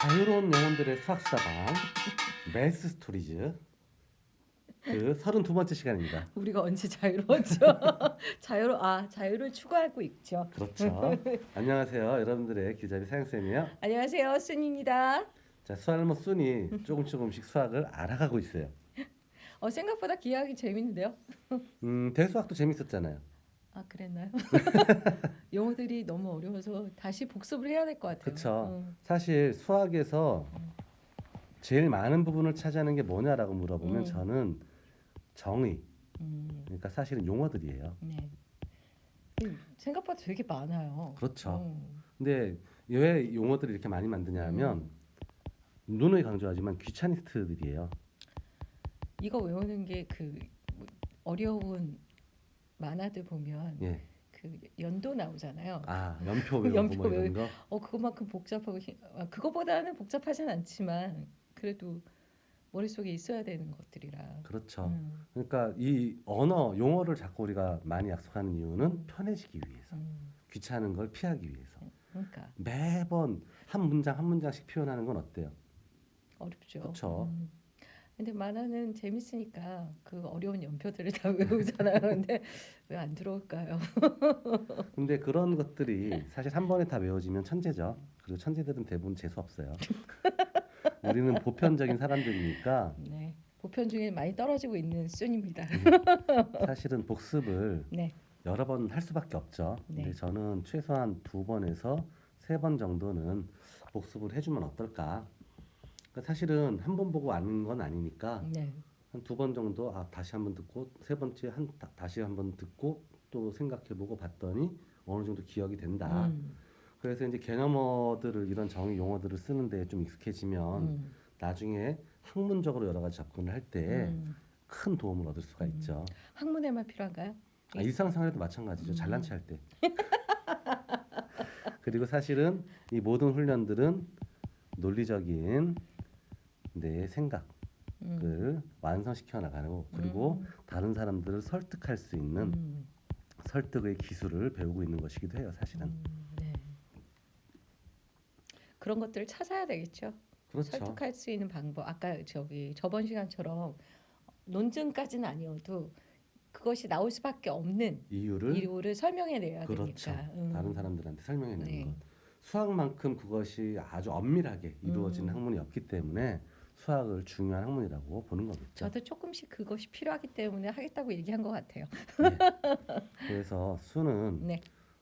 자유로운 영혼들의 수학수다방 매스 스토리즈 그 32번째 시간입니다. 우리가 언제 자유로웠죠? 자유를 추구하고 있죠. 그렇죠. 안녕하세요. 여러분들의 길잡이 사영쌤이에요. 안녕하세요, 순입니다. 자, 수할모 순이 조금씩 수학을 알아가고 있어요. 생각보다 기하기 재밌는데요? 대수학도 재밌었잖아요. 아, 그랬나요? 영어들이 너무 어려워서 다시 복습을 해야 될 것 같아요. 그렇죠. 사실 수학에서 제일 많은 부분을 차지하는 게 뭐냐라고 물어보면 저는 정의, 그러니까 사실은 용어들이에요. 네. 생각보다 되게 많아요. 그렇죠. 근데 왜 용어들을 이렇게 많이 만드냐 하면 누누이 강조하지만 귀차니스트들이에요. 이거 외우는 게 어려운 만화들 보면 예. 그 연도 나오잖아요. 연표 외우고 연표 뭐 이런 거. 그것만큼 복잡하고 그거보다는 복잡하진 않지만 그래도 머릿속에 있어야 되는 것들이라. 그렇죠. 그러니까 이 언어, 용어를 자꾸 우리가 많이 약속하는 이유는 편해지기 위해서. 귀찮은 걸 피하기 위해서. 그러니까 매번 한 문장 한 문장씩 표현하는 건 어때요? 어렵죠. 그렇죠. 근데 만화는 재밌으니까 그 어려운 연표들을 다 외우잖아요. 근데 왜 안 들어올까요? 근데 그런 것들이 사실 한 번에 다 외워지면 천재죠. 그리고 천재들은 대부분 재수 없어요. 우리는 보편적인 사람들이니까 네. 보편 중에 많이 떨어지고 있는 순입니다. 사실은 복습을 네. 여러 번 할 수밖에 없죠. 네. 근데 저는 최소한 2번에서 3번 정도는 복습을 해주면 어떨까? 그러니까 사실은 한 번 보고 아는 건 아니니까 네. 한 2번 정도 다시 한번 듣고 세 번째 다시 한번 듣고 또 생각해보고 봤더니 어느 정도 기억이 된다. 그래서 이제 개념어들을 이런 정의 용어들을 쓰는데 좀 익숙해지면 나중에 학문적으로 여러 가지 접근을 할 때 큰 도움을 얻을 수가 있죠. 학문에만 필요한가요? 일상생활에도 마찬가지죠. 잘난 체 할 때. 그리고 사실은 이 모든 훈련들은 논리적인 내 생각을 완성시켜 나가고 그리고 다른 사람들을 설득할 수 있는 설득의 기술을 배우고 있는 것이기도 해요. 사실은. 네. 그런 것들을 찾아야 되겠죠. 그렇죠. 설득할 수 있는 방법. 아까 저번 시간처럼 논증까지는 아니어도 그것이 나올 수밖에 없는 이유를 설명해내야 그렇죠. 되니까. 다른 사람들한테 설명해내는 네. 것. 수학만큼 그것이 아주 엄밀하게 이루어지는 학문이 없기 때문에 수학을 중요한 학문이라고 보는 거겠죠. 저도 조금씩 그것이 필요하기 때문에 하겠다고 얘기한 것 같아요. 네. 그래서 수는 네.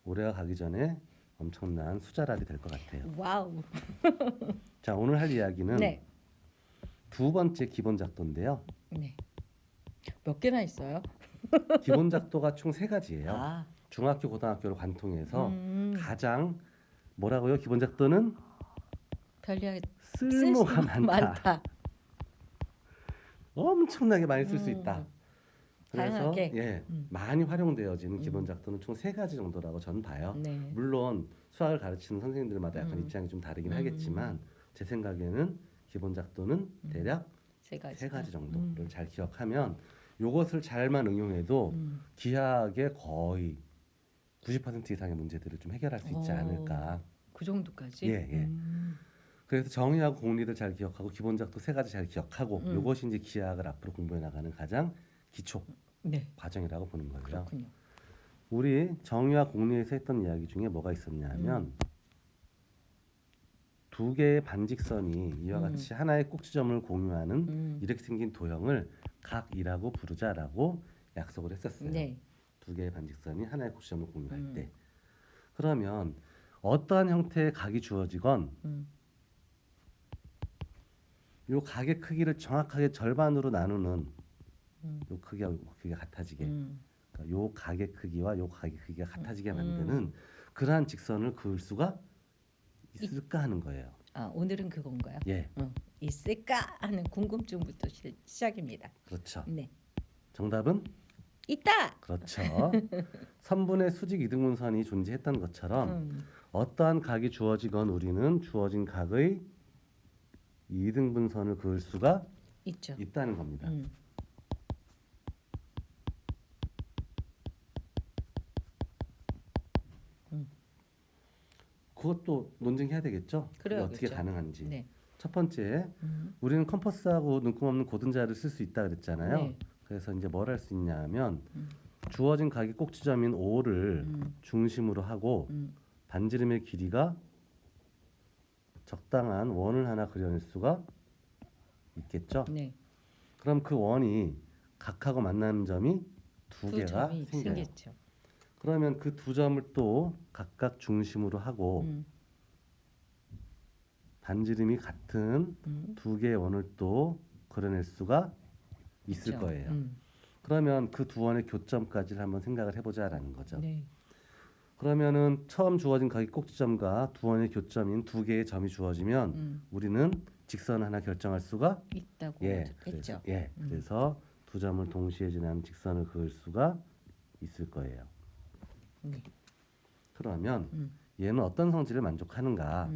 올해가 가기 전에 엄청난 수자랄이 될 것 같아요. 와우. 자, 오늘 할 이야기는 네. 2번째 기본 작도인데요. 네. 몇 개나 있어요? 기본 작도가 총 3가지예요. 아. 중학교, 고등학교를 관통해서 가장 뭐라고요? 기본 작도는 편리하게 쓸모가 많다. 엄청나게 많이 쓸 수 있다. 그래서 다양하게. 많이 활용되어지는 기본 작도는 총 3가지 정도라고 저는 봐요. 네. 물론 수학을 가르치는 선생님들마다 약간 입장이 좀 다르긴 하겠지만 제 생각에는 기본 작도는 대략 3가지 정도를 잘 기억하면 이것을 잘만 응용해도 기하학의 거의 90% 이상의 문제들을 좀 해결할 수 있지 않을까. 그 정도까지? 예. 그래서 정의하고 공리를 잘 기억하고 기본 작도 3가지 잘 기억하고 이것이 이제 기하학을 앞으로 공부해 나가는 가장 기초 과정이라고 보는 거예요. 그렇군요. 우리 정의와 공리에서 했던 이야기 중에 뭐가 있었냐면 2개의 반직선이 이와 같이 하나의 꼭지점을 공유하는 이렇게 생긴 도형을 각이라고 부르자라고 약속을 했었어요. 네. 2개의 반직선이 하나의 꼭지점을 공유할 때. 그러면 어떠한 형태의 각이 주어지건 이 각의 크기를 정확하게 절반으로 나누는 이 크기와 이 크기가 같아지게 그러니까 요 각의 크기와 요 각의 크기가 같아지게 만드는 그러한 직선을 그을 수가 있을까 하는 거예요. 오늘은 그건가요? 예. 있을까 하는 궁금증부터 시작입니다. 그렇죠. 네. 정답은 있다. 그렇죠. 선분의 수직 이등분선이 존재했던 것처럼 어떠한 각이 주어지건 우리는 주어진 각의 이등분선을 그을 수가 있죠. 있다는 겁니다. 그것도 논증해야 되겠죠. 그게 그래야겠죠. 어떻게 가능한지. 네. 첫 번째, 우리는 컴퍼스하고 눈금 없는 고등자를 쓸 수 있다 그랬잖아요. 네. 그래서 이제 뭘 할 수 있냐면 주어진 각의 꼭지점인 O를 중심으로 하고 반지름의 길이가 적당한 원을 하나 그려낼 수가 있겠죠. 네. 그럼 그 원이 각하고 만나는 점이 두 개가 점이 생겨요. 생겼죠. 그러면 그 두 점을 또 각각 중심으로 하고 반지름이 같은 두 개의 원을 또 그려낼 수가 있을 그렇죠. 거예요. 그러면 그 두 원의 교점까지를 한번 생각을 해보자라는 거죠. 네. 그러면은 처음 주어진 각의 꼭지점과 두 원의 교점인 두 개의 점이 주어지면 우리는 직선 하나 결정할 수가 있다고 했죠. 그래서 두 점을 동시에 지나는 직선을 그을 수가 있을 거예요. 네. 그러면 얘는 어떤 성질을 만족하는가?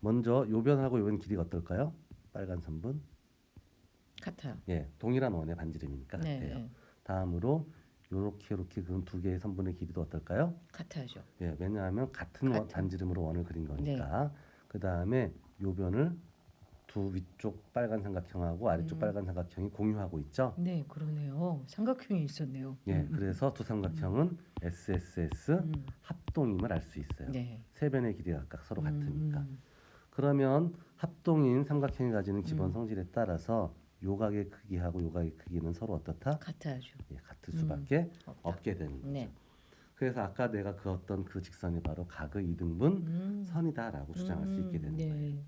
먼저 요변하고 요변 길이가 어떨까요? 빨간 선분. 같아요. 예, 동일한 원의 반지름이니까 네. 같아요. 네. 다음으로 요렇게 그은 두 개의 선분의 길이도 어떨까요? 같아야죠. 예, 왜냐하면 같은 반지름으로 원을 그린 거니까. 네. 그 다음에 요변을 두 위쪽 빨간 삼각형하고 아래쪽 빨간 삼각형이 공유하고 있죠. 네, 그러네요. 삼각형이 있었네요. 예, 그래서 두 삼각형은 SSS 합동임을 알 수 있어요. 네. 세 변의 길이가 각각 서로 같으니까. 그러면 합동인 삼각형이 가지는 기본 성질에 따라서 요각의 크기하고 요각의 크기는 서로 어떻다? 같아야죠. 예, 같을 수밖에 없다. 없게 되는 거죠. 네. 그래서 아까 내가 그었던 그 직선이 바로 각의 이등분 선이다라고 주장할 수 있게 되는 거예요.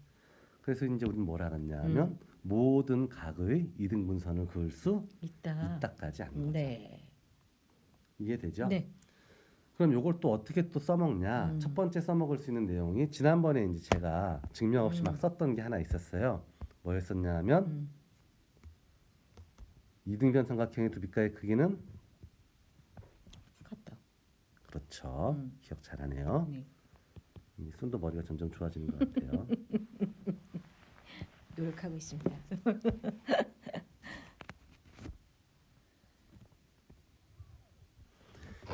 그래서 이제 우리는 뭘 알았냐면 모든 각의 이등분선을 그을 수 있다까지 한 거죠. 네. 이해되죠? 네. 그럼 요걸 또 어떻게 또 써먹냐? 첫 번째 써먹을 수 있는 내용이 지난번에 이제 제가 증명 없이 막 썼던 게 하나 있었어요. 뭐였었냐면 이등변 삼각형의 두 빛깔의 크기는 같다. 그렇죠. 기억 잘하네요. 네. 손도 머리가 점점 좋아지는 것 같아요. 노력하고 있습니다.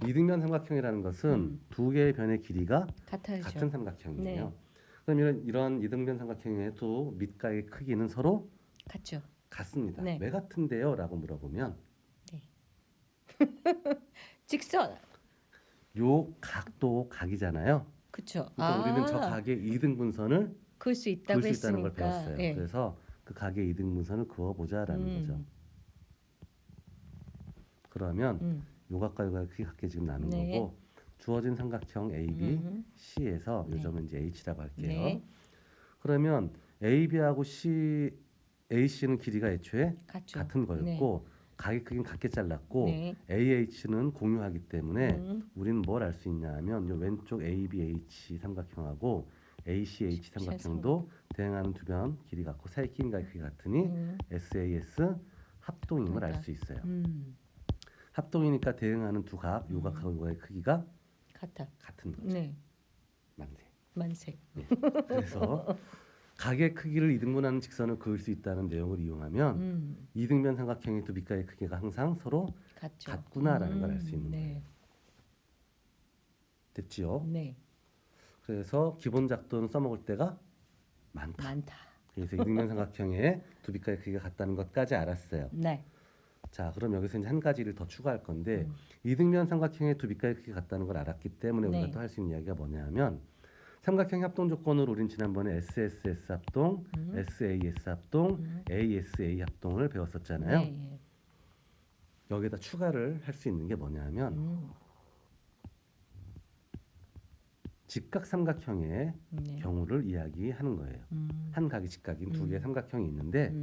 이등변 삼각형이라는 것은 두 개의 변의 길이가 같아야죠. 같은 삼각형이에요. 네. 그럼 이런 이등변 삼각형에도 밑가의 크기는 서로 같죠. 같습니다. 네. 왜 같은데요? 라고 물어보면 네. 직선. 요 각도 각이잖아요. 그렇죠. 그러니까 우리는 저 각의 이등분선을 그을 수 있다고 그을 수 있다는 걸 했으니까. 배웠어요. 네. 그래서 그 각의 이등분선을 그어보자라는 거죠. 그러면 요각과 요각의 크기 같게 지금 나눈 네. 거고 주어진 삼각형 AB, C에서 요 점은 이제 H라고 할게요. 네. 그러면 AB하고 AC는 길이가 애초에 같죠. 같은 거였고 각의 크기는 같게 잘랐고 네. AH는 공유하기 때문에 우리는 뭘 알 수 있냐면 요 왼쪽 ABH 삼각형하고 ACH 삼각형도 대응하는 두 변 길이 같고 사이 길이가 크기 같으니 SAS 합동임을 알 수 있어요. 합동이니까 대응하는 두 각, 요각하고 요각의 크기가 같은 거죠. 네. 만색. 만색. 네. 그래서 각의 크기를 이등분하는 직선을 그을 수 있다는 내용을 이용하면 이등변 삼각형의 두 밑가의 크기가 항상 서로 같죠. 같구나라는 걸 알 수 있는 네. 거예요. 됐지요? 네. 그래서 기본 작도는 써먹을 때가 많다. 그래서 이등변 삼각형의 두 빛깔의 크기가 같다는 것까지 알았어요. 네. 자, 그럼 여기서 이제 한 가지를 더 추가할 건데 이등변 삼각형의 두 빛깔의 크기가 같다는 걸 알았기 때문에 우리가 네. 또 할 수 있는 이야기가 뭐냐면 삼각형 합동 조건으로 우린 지난번에 SSS 합동, SAS 합동, ASA 합동을 배웠었잖아요. 네. 여기에다 추가를 할 수 있는 게 뭐냐면 직각 삼각형의 경우를 이야기하는 거예요. 한 각이 직각인 두 개의 삼각형이 있는데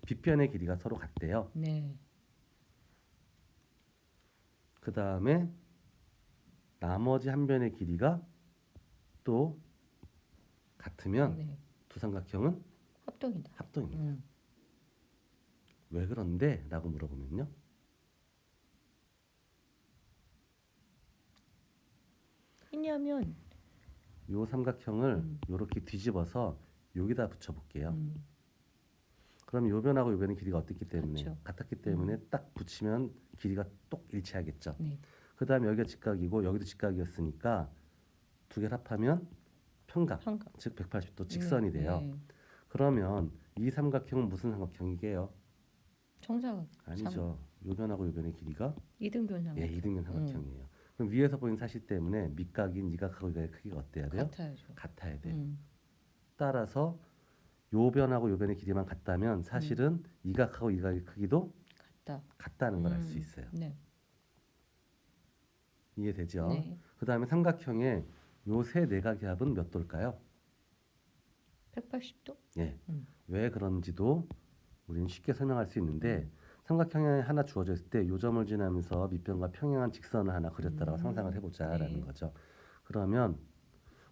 빗변의 길이가 서로 같대요. 네. 그 다음에 나머지 한 변의 길이가 또 같으면 네. 두 삼각형은 합동이다. 합동입니다. 왜 그런데? 라고 물어보면요. 왜냐하면 요 삼각형을 이렇게 뒤집어서 여기다 붙여볼게요. 그럼 요 변하고 요 변의 길이가 어떻기 때문에 같죠. 같았기 때문에 딱 붙이면 길이가 똑 일치하겠죠. 네. 그 다음에 여기가 직각이고 여기도 직각이었으니까 두 개를 합하면 평각, 평각. 즉 180도 직선이 돼요. 네. 그러면 이 삼각형은 무슨 삼각형이게요? 정사각. 아니죠. 요변하고 요변의 길이가 이등변 삼각형. 예, 이등변 삼각형이에요. 그럼 위에서 보인 사실 때문에 밑각인 이각하고 이각의 크기가 어때야 돼요? 같아야죠. 같아야 돼요. 따라서 요변하고 요변의 길이만 같다면 사실은 이각하고 이각의 크기도 같다는 걸 알 수 있어요. 네. 이해되죠? 네. 그 다음에 삼각형의 요 세 내각의 합은 몇 도일까요? 180도? 예. 왜 그런지도 우리는 쉽게 설명할 수 있는데 삼각형이 하나 주어져 있을 때 요 점을 지나면서 밑변과 평행한 직선을 하나 그렸다라고 상상을 해보자라는 네. 거죠. 그러면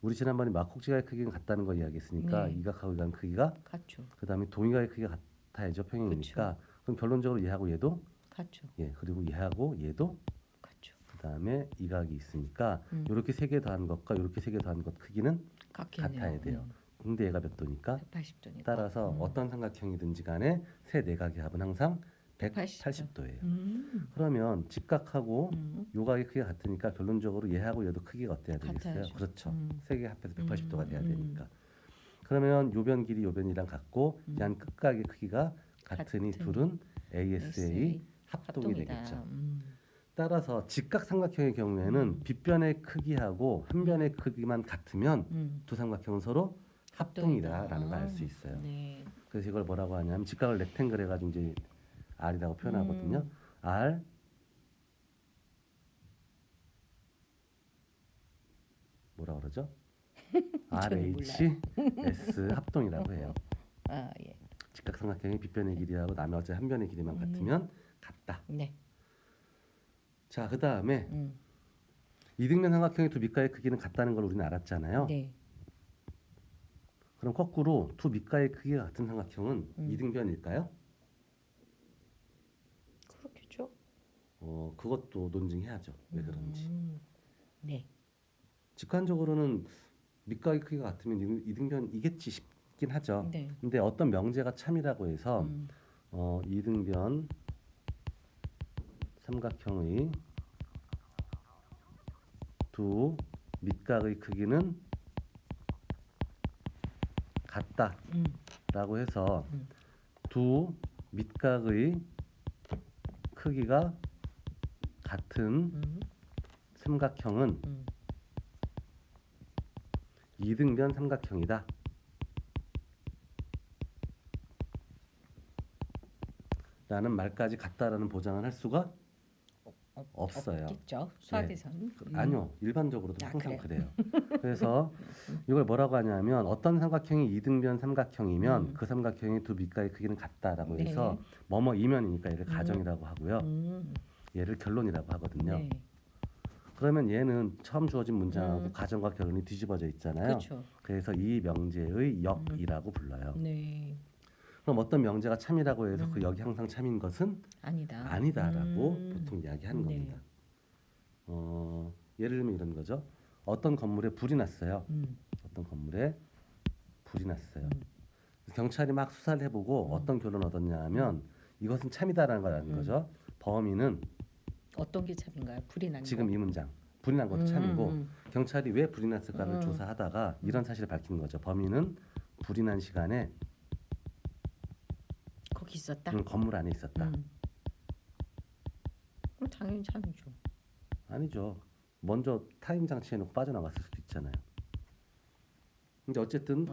우리 지난번에 막국지가의 크기는 같다는 거 이야기했으니까 네. 이각하고 이각 크기가 같죠. 그 다음에 동이각의 크기가 같아야죠. 평행이니까. 그럼 결론적으로 얘하고 얘도 같죠. 예, 그리고 얘하고 얘도 같죠. 그 다음에 이각이 있으니까 이렇게 세 개 더한 것과 이렇게 세 개 더한 것 크기는 같아야 돼요. 근데 얘가 몇 도니까? 180도니까. 따라서 어떤 삼각형이든지 간에 세 내각의 합은 항상 180도예요. 그러면 직각하고 요각의 크기가 같으니까 결론적으로 얘하고 얘도 크기가 어때야 되겠어요? 같아야죠. 그렇죠. 세 개 합해서 180도가 돼야 되니까. 그러면 요변 길이 요변이랑 같고 얘한 끝각의 크기가 같으니 둘은 ASA 합동이 되겠죠. 따라서 직각 삼각형의 경우에는 빗변의 크기하고 한 변의 크기만 같으면 두 삼각형은 서로 합동이다라는 걸 알 수 있어요. 네. 그래서 이걸 뭐라고 하냐면 직각을 렉탱글 해가지고 이제 R이라고 표현하거든요. R 뭐라 그러죠? RH S 합동이라고 해요. 아 예. 직각 삼각형의 빗변의 길이하고 나머지 한 변의 길이만 같으면 같다. 네. 자, 그 다음에 이등변 삼각형의 두 밑가의 크기는 같다는 걸 우리는 알았잖아요. 네. 그럼 거꾸로 두 밑가의 크기가 같은 삼각형은 이등변일까요? 그렇겠죠. 그것도 논증해야죠. 왜 그런지. 네. 직관적으로는 밑가의 크기가 같으면 이등변이겠지 싶긴 하죠. 네. 근데 어떤 명제가 참이라고 해서 이등변 삼각형의 두 밑각의 크기는 같다라고 해서 두 밑각의 크기가 같은 삼각형은 이등변 삼각형이다. 라는 말까지 같다라는 보장을 할 수가 없어요. 없겠죠. 수학에서는. 아니요. 일반적으로도 항상 그래요? 그래요. 그래서 이걸 뭐라고 하냐면 어떤 삼각형이 이등변 삼각형이면 그 삼각형의 두 밑가의 크기는 같다라고 네. 해서 뭐뭐 이면이니까 얘를 가정이라고 하고요. 얘를 결론이라고 하거든요. 네. 그러면 얘는 처음 주어진 문장하고 가정과 결론이 뒤집어져 있잖아요. 그렇죠. 그래서 이 명제의 역이라고 불러요. 네. 그럼 어떤 명제가 참이라고 해서 그 역이 항상 참인 것은 아니다. 아니다라고 보통 이야기하는 네. 겁니다. 예를 들면 이런 거죠. 어떤 건물에 불이 났어요. 어떤 건물에 불이 났어요. 경찰이 막 수사를 해보고 어떤 결론을 얻었냐 하면 이것은 참이다라는 걸 아는 거죠. 범인은 어떤 게 참인가요? 불이 난 지금 거. 이 문장 불이 난 것도 참이고 경찰이 왜 불이 났을까를 조사하다가 이런 사실을 밝히는 거죠. 범인은 불이 난 시간에 거기 있었다. 건물 안에 있었다. 그럼 당연히 참이죠. 아니죠. 먼저 타임 장치해놓고 빠져나갔을 수도 있잖아요. 근데 어쨌든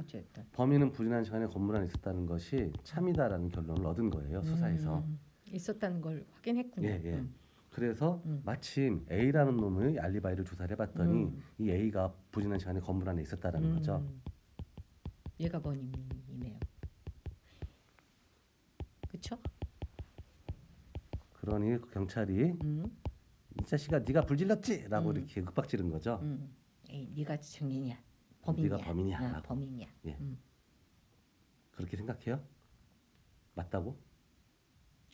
범인은 불이 난 시간에 건물 안에 있었다는 것이 참이다라는 결론을 얻은 거예요. 수사에서. 있었다는 걸 확인했군요. 예. 그래서 마침 A라는 놈의 알리바이를 조사를 해봤더니 이 A가 불이 난 시간에 건물 안에 있었다라는 거죠. 얘가 범인이네요. 그렇죠? 그러니 그 경찰이 이 자식아 네가 불 질렀지라고 이렇게 윽박지른 거죠. 에이, 네가 증인이야. 범인이야. 네가 범인이야. 범인이야. 예. 그렇게 생각해요? 맞다고?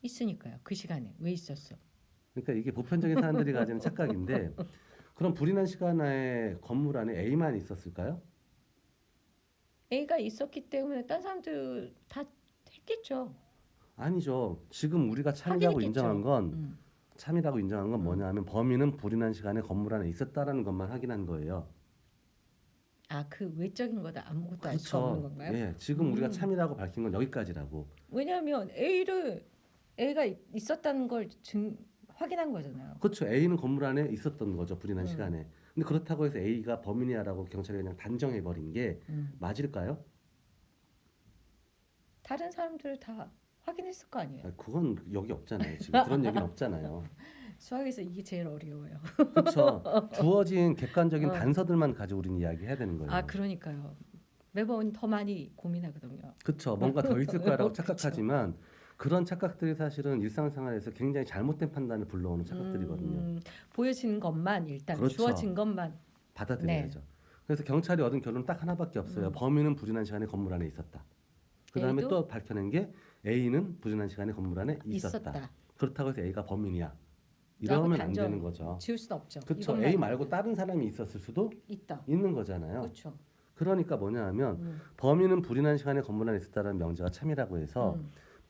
있으니까요. 그 시간에 왜 있었어? 그러니까 이게 보편적인 사람들이 가지는 착각인데 그럼 불이 난 시간에 건물 안에 A만 있었을까요? A가 있었기 때문에 딴 사람들 다 했겠죠. 아니죠. 지금 우리가 참이라고 인정한 건 참이라고 인정한 건 뭐냐면 범인은 불이 난 시간에 건물 안에 있었다라는 것만 확인한 거예요. 그 외적인 거다 아무것도 알 수 없는 건가요? 예, 지금 우리가 참이라고 밝힌 건 여기까지라고. 왜냐하면 A가 있었다는 걸 확인한 거잖아요. 그렇죠. A는 건물 안에 있었던 거죠. 불이난 시간에. 근데 그렇다고 해서 A가 범인이야라고 경찰이 그냥 단정해 버린 게 맞을까요? 다른 사람들 다 확인했을 거 아니에요. 그건 여기 없잖아요. 지금 그런 얘기는 없잖아요. 수학에서 이게 제일 어려워요. 그렇죠. 주어진 객관적인 단서들만 가지고 우리는 이야기해야 되는 거예요. 그러니까요. 매번 더 많이 고민하거든요. 그렇죠. 뭔가 더 있을 거라고 착각하지만 그런 착각들이 사실은 일상생활에서 굉장히 잘못된 판단을 불러오는 착각들이거든요. 보여지는 것만 일단 그렇죠. 주어진 것만 받아들여야죠. 그래서 경찰이 얻은 결론은 딱 하나밖에 없어요. 범인은 불이난 시간에 건물 안에 있었다. 그다음에 A도? 또 밝혀낸 게 A는 불이난 시간에 건물 안에 있었다. 그렇다고 해서 A가 범인이야. 이러면 안 되는 거죠. 지울 수 없죠. 그렇죠. A 말고 다른 사람이 있었을 수도 있는 거잖아요. 그렇죠. 그러니까 뭐냐 하면 범인은 불이난 시간에 건물 안에 있었다는 명제가 참이라고 해서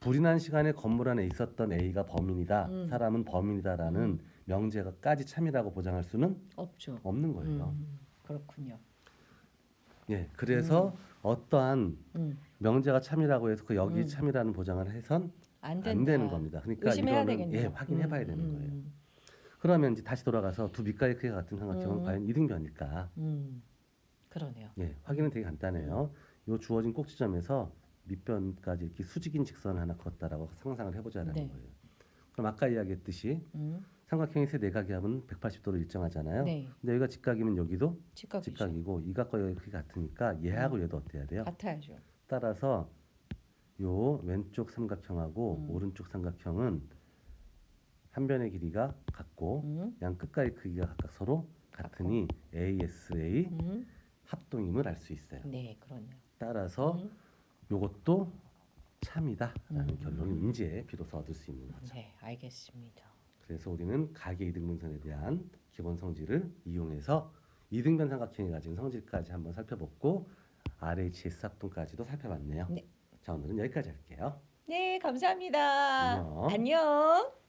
불이난 시간에 건물 안에 있었던 A가 범인이다. 사람은 범인이다라는 명제가까지 참이라고 보장할 수는 없죠. 없는 거예요. 그렇군요. 예, 그래서 어떠한 명제가 참이라고 해서 그 여기 참이라는 보장을 해선 안 되는 겁니다. 그러니까 의심해야 이거는 되겠네요. 확인해봐야 되는 거예요. 그러면 이제 다시 돌아가서 두 밑가지 크기가 같은 삼각형은 과연 이등변일까? 그러네요. 예, 확인은 되게 간단해요. 요 주어진 꼭지점에서 밑변까지 이렇게 수직인 직선을 하나 그었다라고 상상을 해보자라는 거예요. 그럼 아까 이야기했듯이 삼각형의 세 내각의 합은 180도로 일정하잖아요. 근데 여기가 직각이면 여기도 직각이고 이 각과 여기 크기가 같으니까 얘하고 얘도 어때야 돼요? 같아야죠. 따라서 요 왼쪽 삼각형하고 오른쪽 삼각형은 한 변의 길이가 같고 양 끝가의 크기가 각각 서로 같으니 ASA 합동임을 알 수 있어요. 네, 그러네요. 따라서 요것도 참이다라는 결론을 이제 비로소 얻을 수 있는 거죠. 네, 알겠습니다. 그래서 우리는 각의 이등분선에 대한 기본 성질을 이용해서 이등변 삼각형이 가진 성질까지 한번 살펴봤고 RHS 합동까지도 살펴봤네요. 자, 오늘은 여기까지 할게요. 네, 감사합니다. 안녕. 안녕.